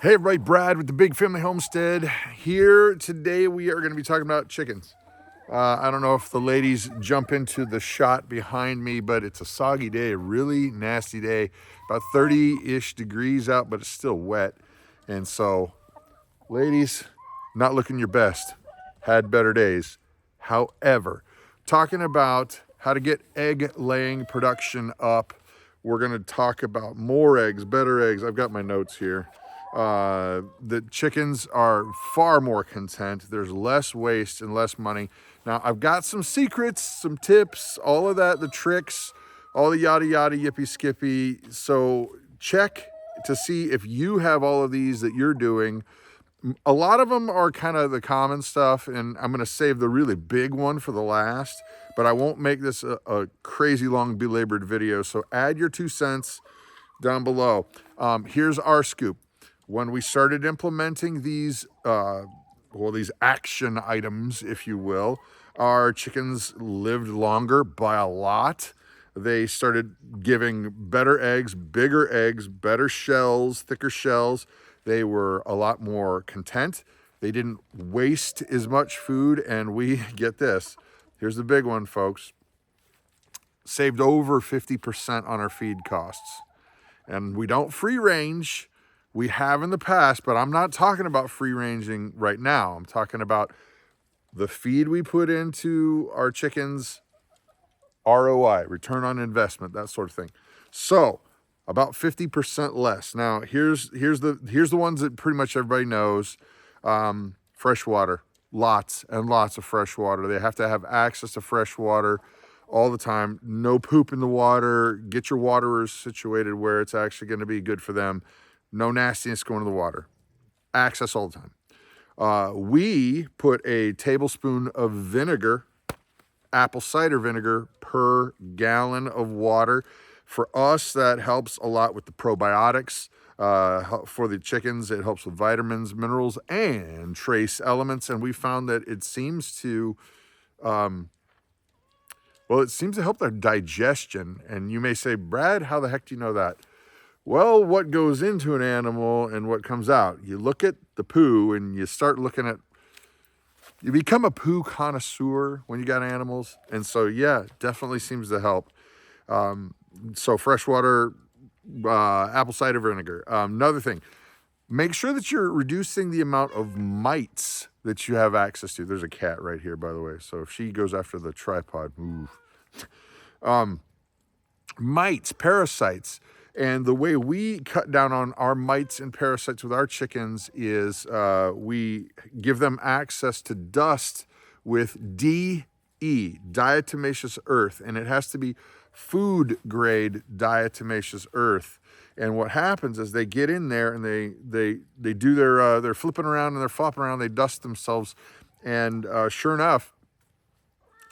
Hey everybody, Brad with the Big Family Homestead here. Today we are going to be talking about chickens. I don't know if the ladies jump into the shot behind me, but it's a soggy day, a really nasty day. About 30-ish degrees out, but it's still wet. And so, ladies, not looking your best. Had better days. However, talking about how to get egg laying production up. We're going to talk about more eggs, better eggs. I've got my notes here. The chickens are far more content. There's less waste and less money. Now, I've got some secrets, some tips, all of that, the tricks, all the yada yada, yippee skippy. So check to see if you have all of these that you're doing. A lot of them are kind of the common stuff, and I'm going to save the really big one for the last, but I won't make this a crazy long belabored video. So add your 2 cents down below. Here's our scoop. When we started implementing these, these action items, if you will, our chickens lived longer by a lot. They started giving better eggs, better shells, thicker shells. They were a lot more content. They didn't waste as much food, and we, get this, here's the big one, folks, saved over 50% on our feed costs. And we don't free range. We have in the past, but I'm not talking about free ranging right now. I'm talking about the feed we put into our chickens, ROI, return on investment, that sort of thing. So about 50% less. Now here's the ones that pretty much everybody knows. Fresh water, lots and lots of fresh water. They have to have access to fresh water all the time. No poop in the water. Get your waterers situated where it's actually going to be good for them. No nastiness going to the water. Access all the time. We put a tablespoon of vinegar, apple cider vinegar, per gallon of water. For us, that helps a lot with the probiotics. For the chickens, it helps with vitamins, minerals, and trace elements. And we found that it seems to, it seems to help their digestion. And you may say, Brad, how the heck do you know that? Well, what goes into an animal and what comes out? You look at the poo and you start looking at, you become a poo connoisseur when you got animals. And so, yeah, definitely seems to help. So freshwater, apple cider vinegar. Another thing, make sure that you're reducing the amount of mites that you have access to. There's a cat right here, by the way. So if she goes after the tripod, move. Mites, parasites. And the way we cut down on our mites and parasites with our chickens is we give them access to dust with DE, diatomaceous earth, and it has to be food grade diatomaceous earth. And what happens is they get in there and they do they're flipping around and they're flopping around, they dust themselves, and sure enough,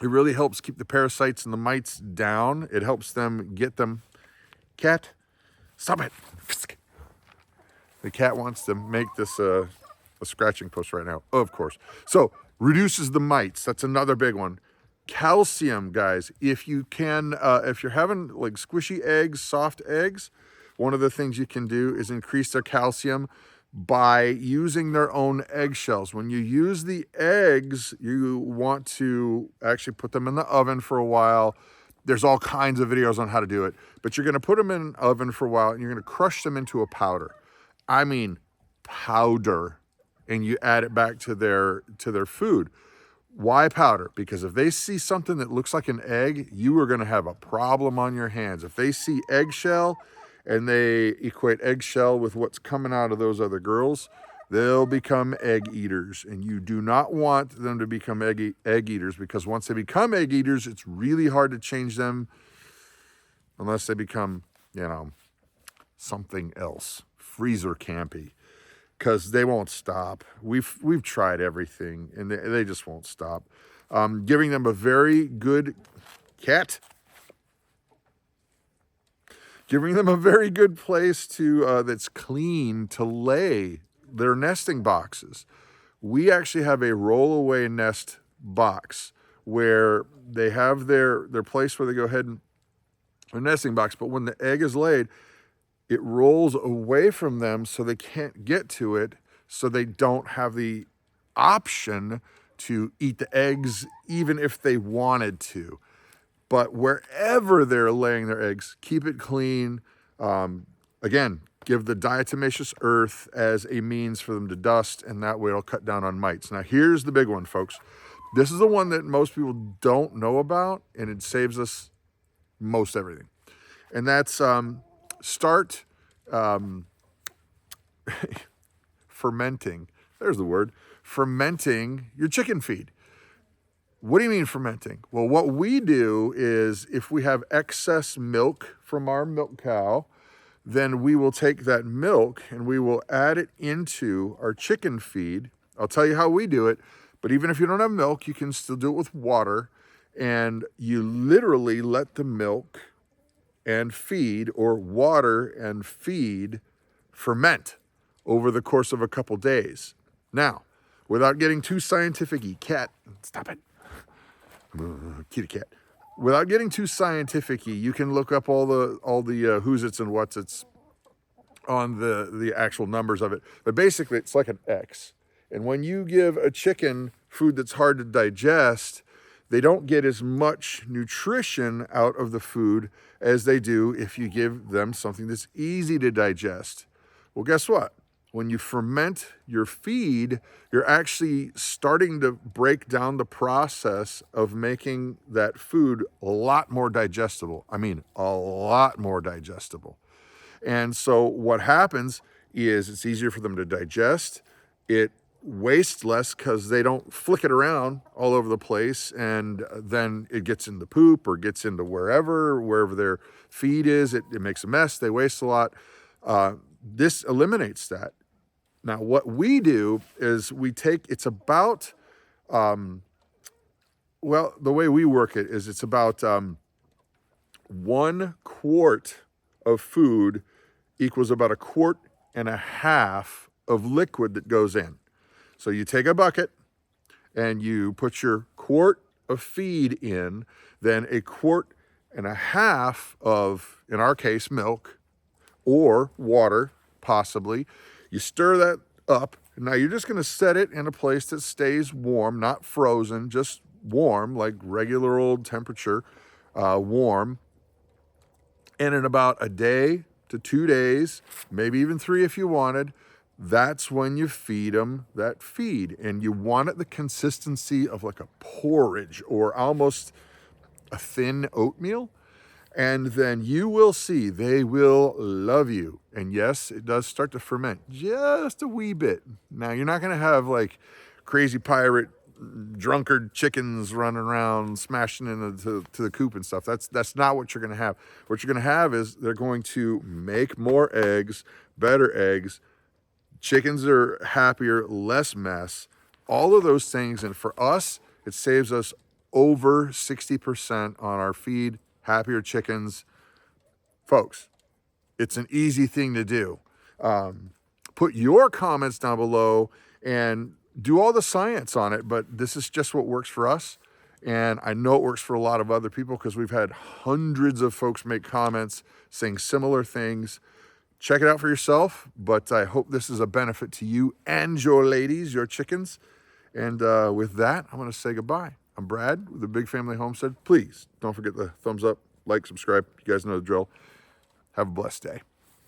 it really helps keep the parasites and the mites down. It helps them get them. Cat, stop it. The cat wants to make this a scratching post right now, of course. So reduces the mites. That's another big one. Calcium, guys. If you can, if you're having like squishy eggs, soft eggs, one of the things you can do is increase their calcium by using their own eggshells. When you use the eggs, you want to actually put them in the oven for a while. There's all kinds of videos on how to do it, but you're going to put them in an oven for a while and you're going to crush them into a powder. I mean, powder, and you add it back to their food. Why powder? Because if they see something that looks like an egg, you are going to have a problem on your hands. If they see eggshell and they equate eggshell with what's coming out of those other girls, they'll become egg eaters, and you do not want them to become egg eaters, because once they become egg eaters, it's really hard to change them unless they become, something else, freezer campy, because they won't stop. We've tried everything, and they just won't stop. Giving them a very good giving them a very good place to that's clean to lay their nesting boxes. We actually have a roll-away nest box where they have their place where they go ahead and their nesting box. But when the egg is laid, it rolls away from them so they can't get to it, so they don't have the option to eat the eggs even if they wanted to. But wherever they're laying their eggs, keep it clean. Again, give the diatomaceous earth as a means for them to dust, and that way it'll cut down on mites. Now here's the big one, folks. This is the one that most people don't know about, and it saves us most everything. And that's start fermenting. There's the word. Fermenting your chicken feed. What do you mean fermenting? Well, what we do is if we have excess milk from our milk cow, then we will take that milk and we will add it into our chicken feed. I'll tell you how we do it, but even if you don't have milk, you can still do it with water, and you literally let the milk and feed, or water and feed, ferment over the course of a couple days. Now, without getting too scientific-y, cat, stop it, kitty cat. Without getting too scientific-y, you can look up all the who's its and what's its on the actual numbers of it. But basically, it's like an X. And when you give a chicken food that's hard to digest, they don't get as much nutrition out of the food as they do if you give them something that's easy to digest. Well, guess what? When you ferment your feed, you're actually starting to break down the process of making that food a lot more digestible. I mean, a lot more digestible. And so what happens is it's easier for them to digest. It wastes less because they don't flick it around all over the place, and then it gets into poop or gets into wherever their feed is. It makes a mess. They waste a lot. This eliminates that. Now, what we do is we take, it's about, well, the way we work it is it's about 1 quart of food equals about 1.5 quarts of liquid that goes in. So you take a bucket and you put your quart of feed in, then 1.5 quarts of, in our case, milk or water, possibly. You stir that up. Now you're just going to set it in a place that stays warm, not frozen, just warm, like regular old temperature, warm. And in about a day to 2 days, maybe even 3 if you wanted, that's when you feed them that feed. And you want it the consistency of like a porridge or almost a thin oatmeal. And then you will see they will love you. And yes, it does start to ferment just a wee bit. Now, you're not going to have like crazy pirate drunkard chickens running around smashing into the coop and stuff. That's not what you're going to have. What you're going to have is they're going to make more eggs, better eggs. Chickens are happier, less mess, all of those things. And for us, it saves us over 60% on our feed. Happier chickens. Folks, it's an easy thing to do. Put your comments down below and do all the science on it, but this is just what works for us. And I know it works for a lot of other people because we've had hundreds of folks make comments saying similar things. Check it out for yourself, but I hope this is a benefit to you and your ladies, your chickens. And with that, I'm going to say goodbye. I'm Brad with the Big Family Homestead. Please don't forget the thumbs up, like, subscribe. You guys know the drill. Have a blessed day.